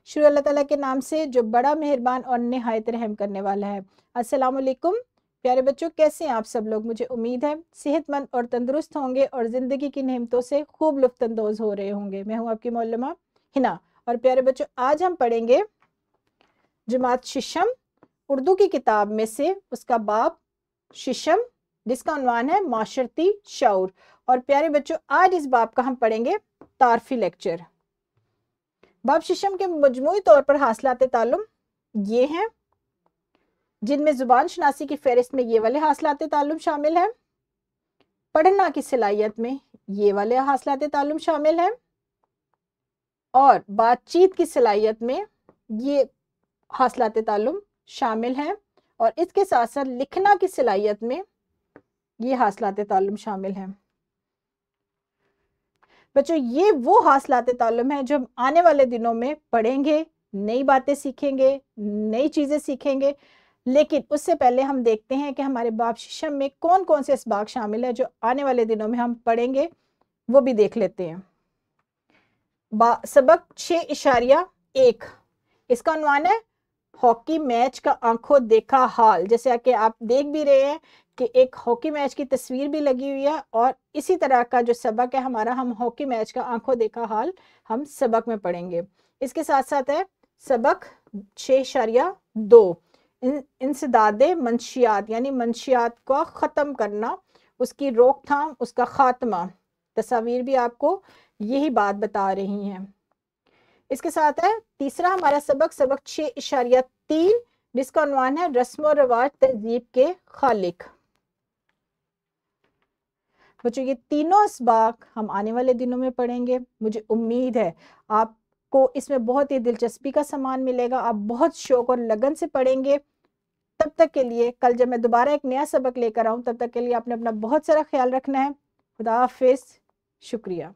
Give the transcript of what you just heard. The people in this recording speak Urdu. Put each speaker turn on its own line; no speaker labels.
شروع اللہ تعالیٰ کے نام سے جو بڑا مہربان اور نہایت رحم کرنے والا ہے۔ السلام علیکم پیارے بچوں، کیسے ہیں آپ سب لوگ؟ مجھے امید ہے صحت مند اور تندرست ہوں گے اور زندگی کی نعمتوں سے خوب لطف اندوز ہو رہے ہوں گے۔ میں ہوں آپ کی معلمہ ہنا، اور پیارے بچوں آج ہم پڑھیں گے جماعت ششم اردو کی کتاب میں سے اس کا باب ششم، جس کا عنوان ہے معاشرتی شعور۔ اور پیارے بچوں آج اس باب کا ہم پڑھیں گے تعارفی لیکچر۔ باب ششم کے مجموعی طور پر حاصلات تعلم یہ ہیں، جن میں زبان شناسی کی فہرست میں یہ والے حاصلات تعلم شامل ہیں، پڑھنا کی صلاحیت میں یہ والے حاصلات تعلم شامل ہیں، اور بات چیت کی صلاحیت میں یہ حاصلات تعلم شامل ہیں، اور اس کے ساتھ ساتھ لکھنا کی صلاحیت میں یہ حاصلات تعلم شامل ہیں۔ بچوں یہ وہ حاصلات تعلم ہیں جو ہم آنے والے دنوں میں پڑھیں گے، نئی باتیں سیکھیں گے، نئی چیزیں سیکھیں گے، لیکن اس سے پہلے ہم دیکھتے ہیں کہ ہمارے باب ششم میں کون کون سے اسباق شامل ہیں جو آنے والے دنوں میں ہم پڑھیں گے، وہ بھی دیکھ لیتے ہیں۔ سبق 6.1، اس کا عنوان ہے ہاکی میچ کا آنکھوں دیکھا حال۔ جیسے کہ آپ دیکھ بھی رہے ہیں کہ ایک ہاکی میچ کی تصویر بھی لگی ہوئی ہے، اور اسی طرح کا جو سبق ہے ہمارا، ہم ہاکی میچ کا آنکھوں دیکھا حال ہم سبق میں پڑھیں گے۔ اس کے ساتھ ساتھ ہے سبق 6.2، انسداد منشیات، یعنی منشیات کو ختم کرنا، اس کی روک تھام، اس کا خاتمہ۔ تصاویر بھی آپ کو یہی بات بتا رہی ہیں۔ اس کے ساتھ ہے تیسرا ہمارا سبق 6.3، جس کا عنوان ہے رسم و رواج تہذیب کے خالق۔ بچوں یہ تینوں اسباق ہم آنے والے دنوں میں پڑھیں گے۔ مجھے امید ہے آپ کو اس میں بہت ہی دلچسپی کا سامان ملے گا، آپ بہت شوق اور لگن سے پڑھیں گے۔ تب تک کے لیے کل جب میں دوبارہ ایک نیا سبق لے کر آؤں، تب تک کے لیے آپ نے اپنا بہت سارا خیال رکھنا ہے۔ خدا حافظ، شکریہ۔